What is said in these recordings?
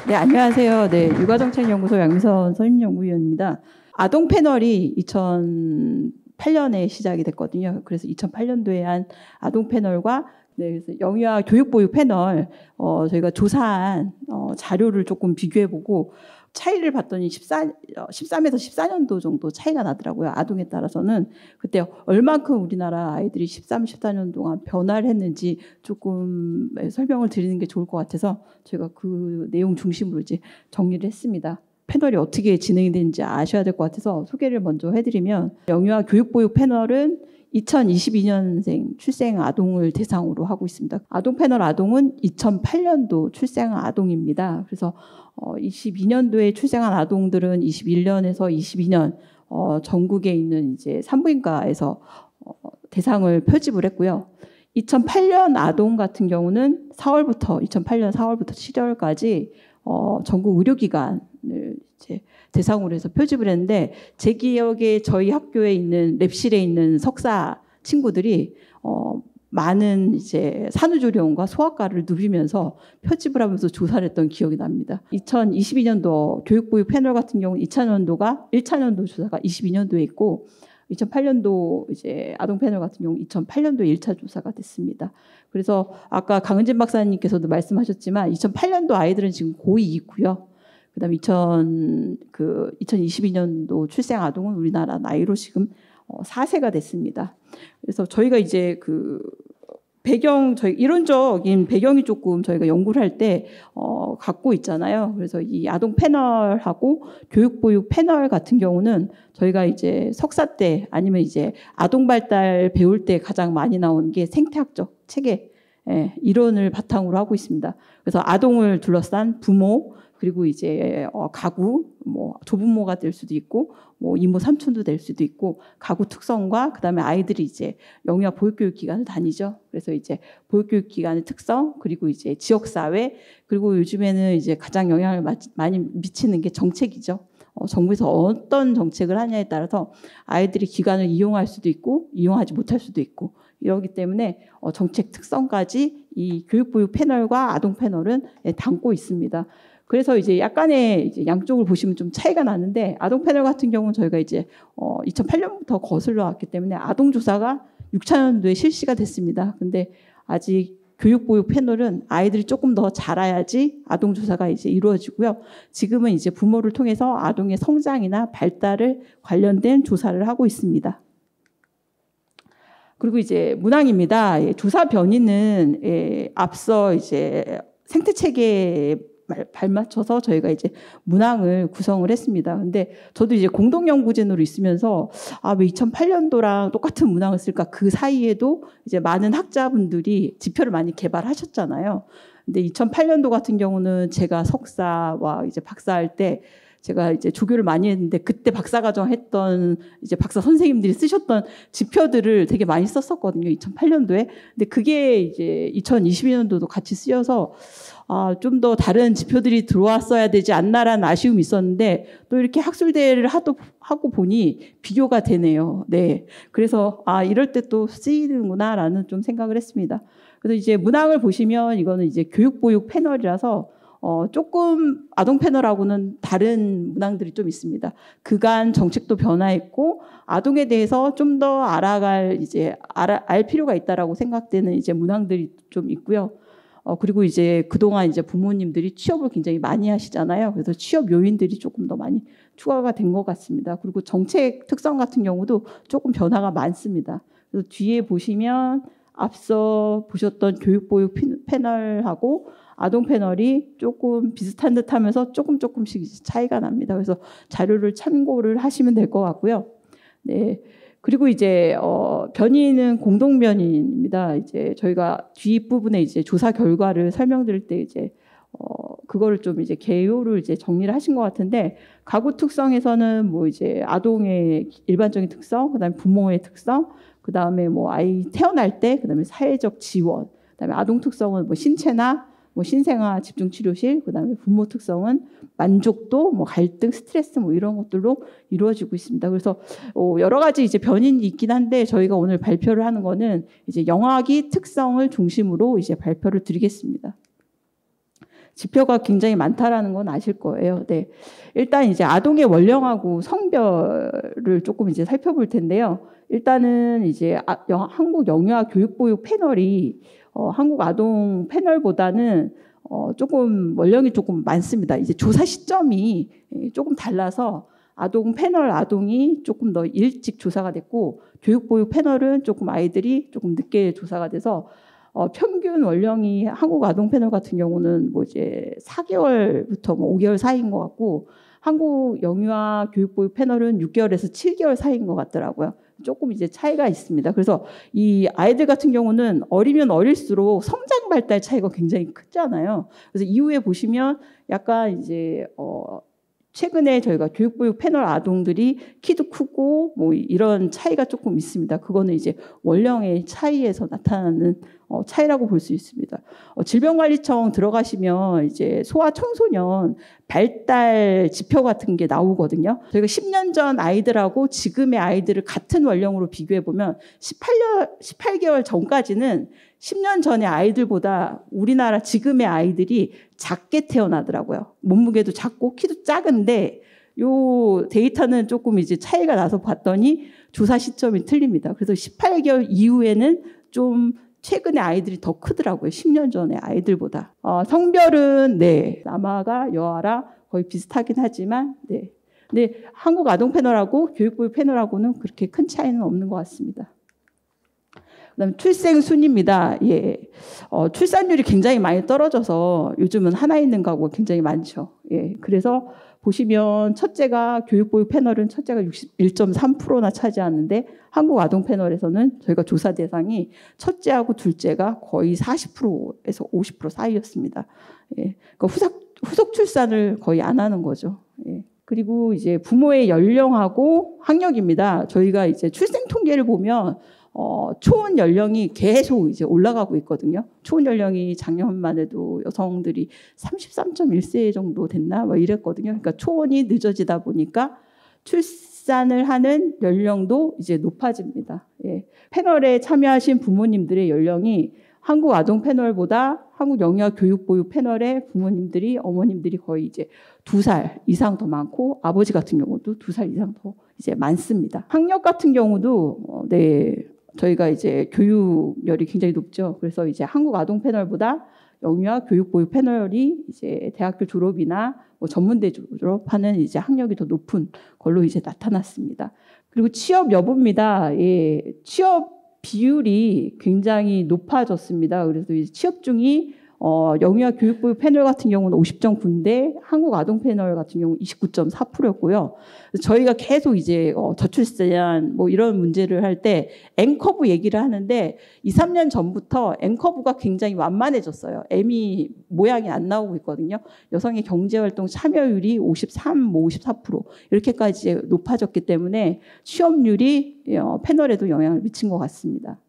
네, 안녕하세요. 네, 육아정책연구소 양미선 선임연구위원입니다. 아동 패널이 2008년에 시작이 됐거든요. 그래서 2008년도에 한 아동 패널과 그래서 영유아 교육보육 패널 저희가 조사한 자료를 조금 비교해보고 차이를 봤더니 13에서 14년도 정도 차이가 나더라고요. 아동에 따라서는. 그때 얼만큼 우리나라 아이들이 13, 14년 동안 변화를 했는지 조금 설명을 드리는 게 좋을 것 같아서 저희가 그 내용 중심으로 이제 정리를 했습니다. 패널이 어떻게 진행이 되는지 아셔야 될 것 같아서 소개를 먼저 해드리면 영유아 교육보육 패널은 2022년생 출생 아동을 대상으로 하고 있습니다. 아동 패널 아동은 2008년도 출생한 아동입니다. 그래서 22년도에 출생한 아동들은 21년에서 22년 전국에 있는 이제 산부인과에서 대상을 표집을 했고요. 2008년 아동 같은 경우는 2008년 4월부터 7월까지 전국 의료기관을 이제 대상으로 해서 표집을 했는데 제 기억에 저희 학교에 있는 랩실에 있는 석사 친구들이 많은 이제 산후조리원과 소아과를 누비면서 표집을 하면서 조사를 했던 기억이 납니다. 2022년도 교육보육 패널 같은 경우는 1차 년도 조사가 22년도에 있고 2008년도 이제 아동 패널 같은 경우 2008년도에 1차 조사가 됐습니다. 그래서 아까 강은진 박사님께서도 말씀하셨지만 2008년도 아이들은 지금 고2이고요. 그다음에 2022년도 출생 아동은 우리나라 나이로 지금 4세가 됐습니다. 그래서 저희가 이제 저희 이론적인 배경이 조금 저희가 연구를 할 때 갖고 있잖아요. 그래서 이 아동 패널하고 교육보육 패널 같은 경우는 저희가 이제 석사 때 아니면 이제 아동 발달 배울 때 가장 많이 나오는 게 생태학적 체계 이론을 바탕으로 하고 있습니다. 그래서 아동을 둘러싼 부모 그리고 이제 가구, 뭐 조부모가 될 수도 있고, 뭐 이모 삼촌도 될 수도 있고, 가구 특성과 그다음에 아이들이 이제 영유아 보육교육기관을 다니죠. 그래서 이제 보육교육기관의 특성, 그리고 이제 지역사회, 그리고 요즘에는 이제 가장 영향을 많이 미치는 게 정책이죠. 정부에서 어떤 정책을 하냐에 따라서 아이들이 기관을 이용할 수도 있고, 이용하지 못할 수도 있고, 이러기 때문에 정책 특성까지 이 교육보육 패널과 아동 패널은 담고 있습니다. 그래서 이제 약간의 이제 양쪽을 보시면 좀 차이가 나는데 아동 패널 같은 경우는 저희가 이제 2008년부터 거슬러 왔기 때문에 아동 조사가 6차년도에 실시가 됐습니다. 근데 아직 교육보육 패널은 아이들이 조금 더 자라야지 아동 조사가 이제 이루어지고요. 지금은 이제 부모를 통해서 아동의 성장이나 발달을 관련된 조사를 하고 있습니다. 그리고 이제 문항입니다. 조사 변이는 앞서 이제 생태 체계에 발맞춰서 저희가 이제 문항을 구성을 했습니다. 근데 저도 이제 공동연구진으로 있으면서 왜 2008년도랑 똑같은 문항을 쓸까? 그 사이에도 이제 많은 학자분들이 지표를 많이 개발하셨잖아요. 근데 2008년도 같은 경우는 제가 석사와 이제 박사할 때 제가 이제 조교를 많이 했는데 그때 박사과정 했던 이제 박사 선생님들이 쓰셨던 지표들을 되게 많이 썼었거든요. 2008년도에. 근데 그게 이제 2022년도도 같이 쓰여서 좀 더 다른 지표들이 들어왔어야 되지 않나라는 아쉬움이 있었는데 또 이렇게 학술대회를 하고 보니 비교가 되네요. 네. 그래서 이럴 때 또 쓰이는구나라는 좀 생각을 했습니다. 그래서 이제 문항을 보시면 이거는 이제 교육보육 패널이라서 조금 아동 패널하고는 다른 문항들이 좀 있습니다. 그간 정책도 변화했고 아동에 대해서 좀 더 알 필요가 있다라고 생각되는 이제 문항들이 좀 있고요. 그리고 이제 그동안 이제 부모님들이 취업을 굉장히 많이 하시잖아요. 그래서 취업 요인들이 조금 더 많이 추가가 된 것 같습니다. 그리고 정책 특성 같은 경우도 조금 변화가 많습니다. 그래서 뒤에 보시면 앞서 보셨던 교육보육 패널하고 아동 패널이 조금 비슷한 듯 하면서 조금씩 차이가 납니다. 그래서 자료를 참고를 하시면 될 것 같고요. 네. 그리고 이제 변이는 공동 변이입니다. 이제 저희가 뒷부분에 이제 조사 결과를 설명드릴 때 이제 그거를 좀 이제 개요를 이제 정리를 하신 것 같은데 가구 특성에서는 뭐 이제 아동의 일반적인 특성, 그다음에 부모의 특성, 그다음에 뭐 아이 태어날 때, 그다음에 사회적 지원, 그다음에 아동 특성은 뭐 신체나 뭐 신생아 집중치료실, 그다음에 부모 특성은 만족도, 뭐 갈등, 스트레스 뭐 이런 것들로 이루어지고 있습니다. 그래서 여러 가지 이제 변인이 있긴 한데 저희가 오늘 발표를 하는 거는 이제 영아기 특성을 중심으로 이제 발표를 드리겠습니다. 지표가 굉장히 많다라는 건 아실 거예요. 네. 일단 이제 아동의 원령하고 성별을 조금 이제 살펴볼 텐데요. 일단은 이제 한국 영유아 교육보육 패널이 한국 아동 패널보다는 조금 원령이 조금 많습니다. 이제 조사 시점이 조금 달라서 아동 패널 아동이 조금 더 일찍 조사가 됐고 교육보육 패널은 조금 아이들이 조금 늦게 조사가 돼서 평균 원령이 한국 아동 패널 같은 경우는 뭐 이제 4개월부터 뭐 5개월 사이인 것 같고 한국 영유아 교육보육 패널은 6개월에서 7개월 사이인 것 같더라고요. 조금 이제 차이가 있습니다. 그래서 이 아이들 같은 경우는 어리면 어릴수록 성장 발달 차이가 굉장히 크잖아요. 그래서 이후에 보시면 약간 이제 최근에 저희가 교육보육 패널 아동들이 키도 크고 뭐 이런 차이가 조금 있습니다. 그거는 이제 원령의 차이에서 나타나는 차이라고 볼 수 있습니다. 질병관리청 들어가시면 이제 소아청소년 발달 지표 같은 게 나오거든요. 저희가 10년 전 아이들하고 지금의 아이들을 같은 원령으로 비교해 보면 18개월 전까지는 10년 전의 아이들보다 우리나라 지금의 아이들이 작게 태어나더라고요. 몸무게도 작고 키도 작은데 요 데이터는 조금 이제 차이가 나서 봤더니 조사 시점이 틀립니다. 그래서 18개월 이후에는 좀 최근에 아이들이 더 크더라고요. 10년 전의 아이들보다. 성별은 네, 남아가 여아라 거의 비슷하긴 하지만 네. 근데 한국 아동 패널하고 교육보육 패널하고는 그렇게 큰 차이는 없는 것 같습니다. 그다음에 출생 순입니다. 예, 출산율이 굉장히 많이 떨어져서 요즘은 하나 있는 가구가 굉장히 많죠. 예, 그래서 보시면 첫째가 교육보육 패널은 첫째가 61.3%나 차지하는데 한국 아동 패널에서는 저희가 조사 대상이 첫째하고 둘째가 거의 40%에서 50% 사이였습니다. 예, 그러니까 후속 출산을 거의 안 하는 거죠. 예. 그리고 이제 부모의 연령하고 학력입니다. 저희가 이제 출생 통계를 보면 초혼 연령이 계속 이제 올라가고 있거든요. 초혼 연령이 작년만 해도 여성들이 33.1세 정도 됐나 뭐 이랬거든요. 그러니까 초혼이 늦어지다 보니까 출산을 하는 연령도 이제 높아집니다. 예. 패널에 참여하신 부모님들의 연령이 한국 아동 패널보다 한국 영유아 교육보육 패널의 부모님들이 어머님들이 거의 이제 2살 이상 더 많고 아버지 같은 경우도 2살 이상 더 이제 많습니다. 학력 같은 경우도 네. 저희가 이제 교육열이 굉장히 높죠. 그래서 이제 한국 아동 패널보다 영유아 교육보육 패널이 이제 대학교 졸업이나 뭐 전문대 졸업하는 이제 학력이 더 높은 걸로 이제 나타났습니다. 그리고 취업 여부입니다. 예, 취업 비율이 굉장히 높아졌습니다. 그래서 이제 취업 중이 영유아 교육보육 패널 같은 경우는 50.9인데 한국 아동 패널 같은 경우 29.4%였고요. 저희가 계속 이제 저출산 뭐 이런 문제를 할 때 N커브 얘기를 하는데 2, 3년 전부터 N커브가 굉장히 완만해졌어요. M이 모양이 안 나오고 있거든요. 여성의 경제활동 참여율이 53, 54% 이렇게까지 높아졌기 때문에 취업률이 패널에도 영향을 미친 것 같습니다.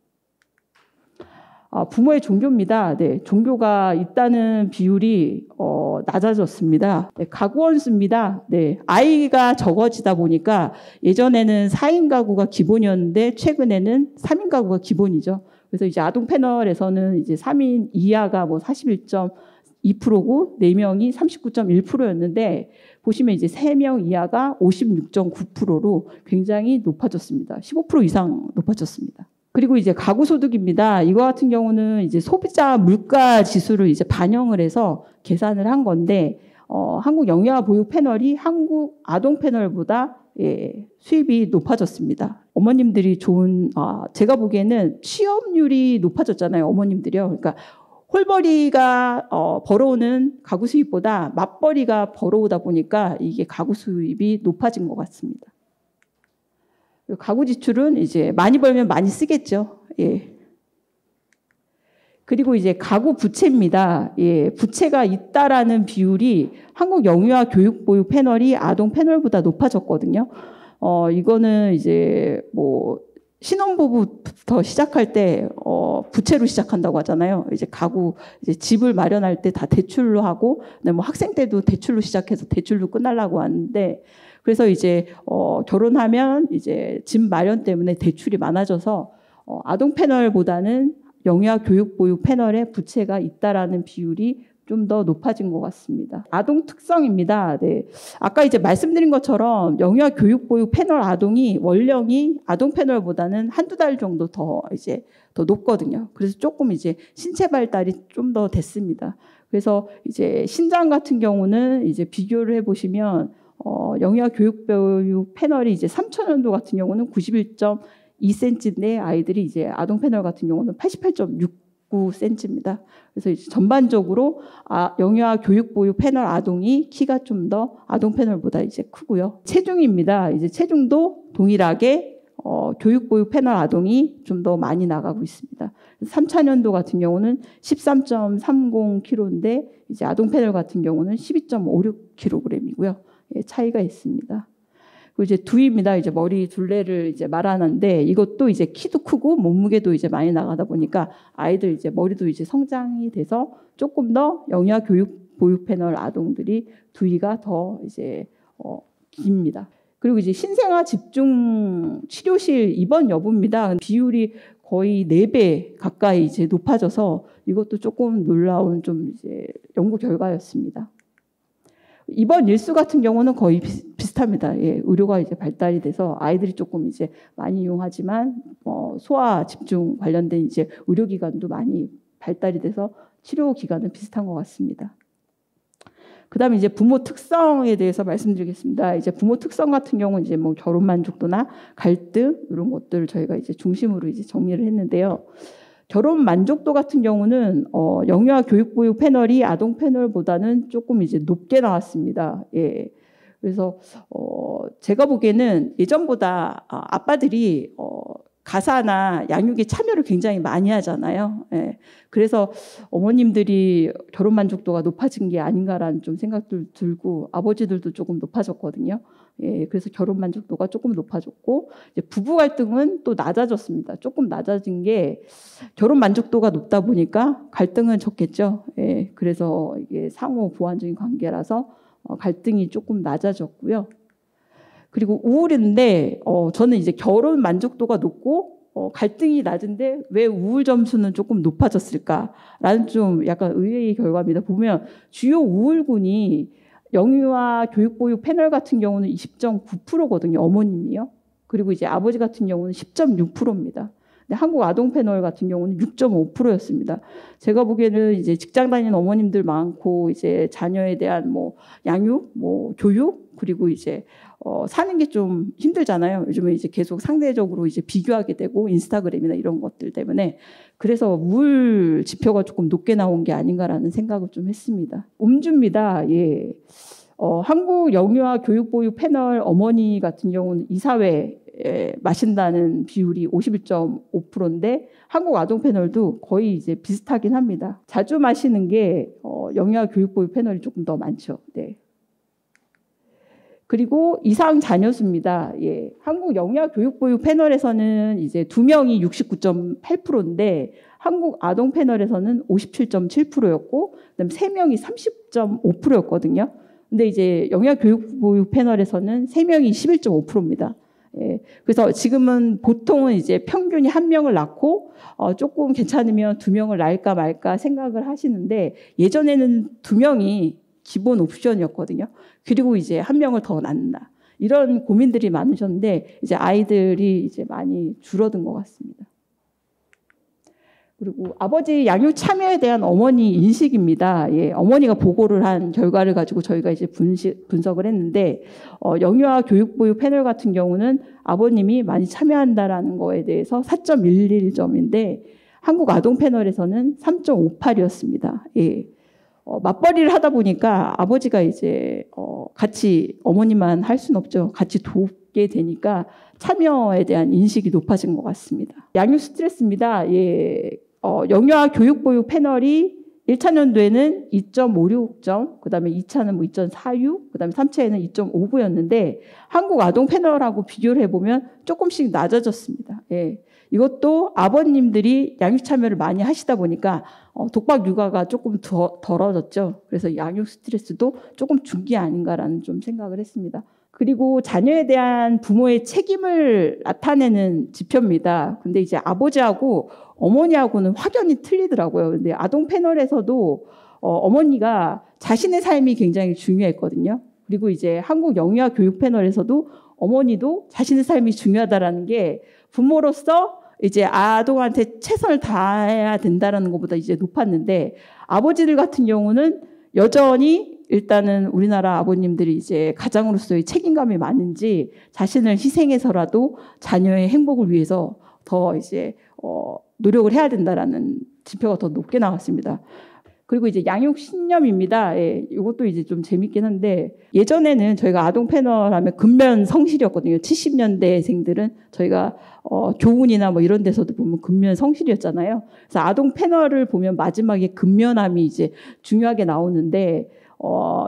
부모의 종교입니다. 네, 종교가 있다는 비율이 낮아졌습니다. 네, 가구 원수입니다. 네, 아이가 적어지다 보니까 예전에는 4인 가구가 기본이었는데 최근에는 3인 가구가 기본이죠. 그래서 이제 아동 패널에서는 이제 3인 이하가 뭐 41.2%고 4명이 39.1%였는데 보시면 이제 3명 이하가 56.9%로 굉장히 높아졌습니다. 15% 이상 높아졌습니다. 그리고 이제 가구 소득입니다. 이거 같은 경우는 이제 소비자 물가 지수를 이제 반영을 해서 계산을 한 건데, 한국 영유아 보육 패널이 한국 아동 패널보다 예, 수입이 높아졌습니다. 어머님들이 제가 보기에는 취업률이 높아졌잖아요. 어머님들이요. 그러니까 홀벌이가 벌어오는 가구 수입보다 맞벌이가 벌어오다 보니까 이게 가구 수입이 높아진 것 같습니다. 가구 지출은 이제 많이 벌면 많이 쓰겠죠. 예. 그리고 이제 가구 부채입니다. 예. 부채가 있다라는 비율이 한국 영유아 교육보육 패널이 아동 패널보다 높아졌거든요. 이거는 이제 뭐 신혼부부부터 시작할 때 부채로 시작한다고 하잖아요. 이제 가구 이제 집을 마련할 때 다 대출로 하고, 뭐 학생 때도 대출로 시작해서 대출로 끝나려고 하는데. 그래서 이제 결혼하면 이제 집 마련 때문에 대출이 많아져서 아동 패널보다는 영유아 교육보육 패널에 부채가 있다라는 비율이 좀 더 높아진 것 같습니다. 아동 특성입니다. 네. 아까 이제 말씀드린 것처럼 영유아 교육 보육 패널 아동이 원령이 아동 패널보다는 한두 달 정도 더 높거든요. 그래서 조금 이제 신체 발달이 좀 더 됐습니다. 그래서 이제 신장 같은 경우는 이제 비교를 해보시면 영유아 교육 보육 패널이 이제 3000년도 같은 경우는 91.2cm인데 아이들이 이제 아동 패널 같은 경우는 88.69cm입니다. 그래서 이제 전반적으로 영유아 교육 보육 패널 아동이 키가 좀 더 아동 패널보다 이제 크고요. 체중입니다. 이제 체중도 동일하게 교육 보육 패널 아동이 좀 더 많이 나가고 있습니다. 3차년도 같은 경우는 13.30kg인데 이제 아동 패널 같은 경우는 12.56kg이고요. 예, 차이가 있습니다. 그리고 이제 두입니다. 이제 머리 둘레를 이제 말하는데 이것도 이제 키도 크고 몸무게도 이제 많이 나가다 보니까 아이들 이제 머리도 이제 성장이 돼서 조금 더 영유아 교육 보육 패널 아동들이 두이가 더 이제 깁니다. 그리고 이제 신생아 집중 치료실 입원 여부입니다. 비율이 거의 4배 가까이 이제 높아져서 이것도 조금 놀라운 좀 이제 연구 결과였습니다. 입원 일수 같은 경우는 거의 비슷합니다. 예, 의료가 이제 발달이 돼서 아이들이 조금 이제 많이 이용하지만 소아 집중 관련된 이제 의료기관도 많이 발달이 돼서 치료 기간은 비슷한 것 같습니다. 그다음에 이제 부모 특성에 대해서 말씀드리겠습니다. 이제 부모 특성 같은 경우는 이제 뭐 결혼 만족도나 갈등 이런 것들 저희가 이제 중심으로 이제 정리를 했는데요. 결혼 만족도 같은 경우는 영유아 교육 보육 패널이 아동 패널보다는 조금 이제 높게 나왔습니다. 예. 그래서 제가 보기에는 예전보다 아빠들이 가사나 양육에 참여를 굉장히 많이 하잖아요. 예. 그래서 어머님들이 결혼 만족도가 높아진 게 아닌가라는 좀 생각도 들고 아버지들도 조금 높아졌거든요. 예. 그래서 결혼 만족도가 조금 높아졌고 이제 부부 갈등은 또 낮아졌습니다. 조금 낮아진 게 결혼 만족도가 높다 보니까 갈등은 적겠죠. 예. 그래서 이게 상호 보완적인 관계라서 갈등이 조금 낮아졌고요. 그리고 우울인데 저는 이제 결혼 만족도가 높고 갈등이 낮은데 왜 우울 점수는 조금 높아졌을까라는 좀 약간 의외의 결과입니다. 보면 주요 우울군이 영유아 교육보육 패널 같은 경우는 20.9%거든요. 어머님이요. 그리고 이제 아버지 같은 경우는 10.6%입니다. 근데 한국 아동 패널 같은 경우는 6.5%였습니다. 제가 보기에는 이제 직장 다니는 어머님들 많고 이제 자녀에 대한 뭐 양육, 뭐 교육 그리고 이제 사는 게 좀 힘들잖아요. 요즘에 이제 계속 상대적으로 이제 비교하게 되고 인스타그램이나 이런 것들 때문에 그래서 우울 지표가 조금 높게 나온 게 아닌가라는 생각을 좀 했습니다. 음주입니다. 예. 한국 영유아 교육보육 패널 어머니 같은 경우는 이사회에 마신다는 비율이 51.5%인데 한국 아동 패널도 거의 이제 비슷하긴 합니다. 자주 마시는 게 영유아 교육보육 패널이 조금 더 많죠. 네. 그리고 이상 자녀수입니다. 예. 한국 영유아 교육보육 패널에서는 이제 2명이 69.8%인데 한국 아동 패널에서는 57.7%였고 그다음에 3명이 30.5%였거든요. 근데 이제 영유아 교육보육 패널에서는 3명이 11.5%입니다. 예. 그래서 지금은 보통은 이제 평균이 1명을 낳고 조금 괜찮으면 2명을 낳을까 말까 생각을 하시는데 예전에는 2명이 기본 옵션이었거든요. 그리고 이제 1명을 더 낳는다. 이런 고민들이 많으셨는데 이제 아이들이 이제 많이 줄어든 것 같습니다. 그리고 아버지 양육 참여에 대한 어머니 인식입니다. 예, 어머니가 보고를 한 결과를 가지고 저희가 이제 분석을 했는데 영유아 교육보육 패널 같은 경우는 아버님이 많이 참여한다라는 거에 대해서 4.11점인데 한국 아동 패널에서는 3.58이었습니다. 예. 맞벌이를 하다 보니까 아버지가 이제 같이 어머니만 할 수는 없죠. 같이 돕게 되니까 참여에 대한 인식이 높아진 것 같습니다. 양육 스트레스입니다. 예, 영유아 교육보육 패널이 1차년도에는 2.56점, 그 다음에 2차는 뭐 2.46, 그 다음에 3차에는 2.59였는데 한국 아동 패널하고 비교를 해보면 조금씩 낮아졌습니다. 예. 이것도 아버님들이 양육 참여를 많이 하시다 보니까 독박 육아가 조금 덜어졌죠. 그래서 양육 스트레스도 조금 준 게 아닌가라는 좀 생각을 했습니다. 그리고 자녀에 대한 부모의 책임을 나타내는 지표입니다. 근데 이제 아버지하고 어머니하고는 확연히 틀리더라고요. 근데 아동 패널에서도 어머니가 자신의 삶이 굉장히 중요했거든요. 그리고 이제 한국 영유아 교육 패널에서도 어머니도 자신의 삶이 중요하다라는 게 부모로서 이제 아동한테 최선을 다해야 된다라는 것보다 이제 높았는데, 아버지들 같은 경우는 여전히 일단은 우리나라 아버님들이 이제 가장으로서의 책임감이 많은지 자신을 희생해서라도 자녀의 행복을 위해서 더 이제 노력을 해야 된다라는 지표가 더 높게 나왔습니다. 그리고 이제 양육 신념입니다. 예, 이것도 이제 좀 재밌긴 한데, 예전에는 저희가 아동 패널 하면 근면 성실이었거든요. 70년대생들은 저희가 교훈이나 뭐 이런 데서도 보면 근면 성실이었잖아요. 그래서 아동 패널을 보면 마지막에 근면함이 이제 중요하게 나오는데,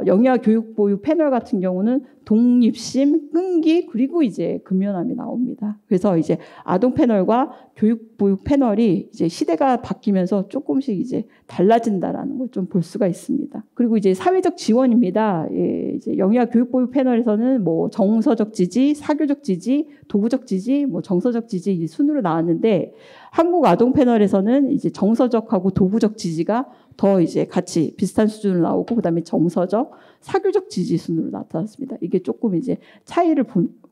영유아 교육보육 패널 같은 경우는 독립심, 끈기, 그리고 이제 근면함이 나옵니다. 그래서 이제 아동 패널과 교육보육 패널이 이제 시대가 바뀌면서 조금씩 이제 달라진다라는 걸 좀 볼 수가 있습니다. 그리고 이제 사회적 지원입니다. 예, 이제 영유아 교육보육 패널에서는 뭐 정서적 지지, 사교적 지지, 도구적 지지, 뭐 정서적 지지 순으로 나왔는데, 한국 아동 패널에서는 이제 정서적하고 도구적 지지가 더 이제 같이 비슷한 수준으로 나오고, 그다음에 정서적, 사교적 지지 순으로 나타났습니다. 이게 조금 이제 차이를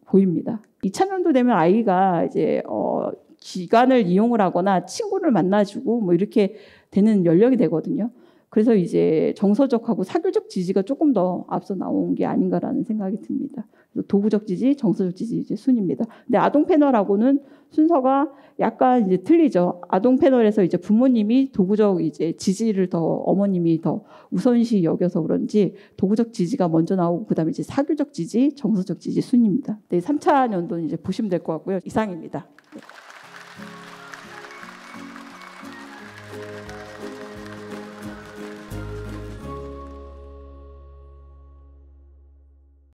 보입니다. 2000년도 되면 아이가 이제 기간을 이용을 하거나 친구를 만나주고 뭐 이렇게 되는 연령이 되거든요. 그래서 이제 정서적하고 사교적 지지가 조금 더 앞서 나온 게 아닌가라는 생각이 듭니다. 그래서 도구적 지지, 정서적 지지 이제 순입니다. 근데 아동 패널하고는 순서가 약간 이제 틀리죠. 아동 패널에서 이제 부모님이 도구적 이제 지지를 더 어머님이 더 우선시 여겨서 그런지 도구적 지지가 먼저 나오고, 그다음에 이제 사교적 지지, 정서적 지지 순입니다. 네, 3차 년도는 이제 보시면 될 것 같고요. 이상입니다. 네.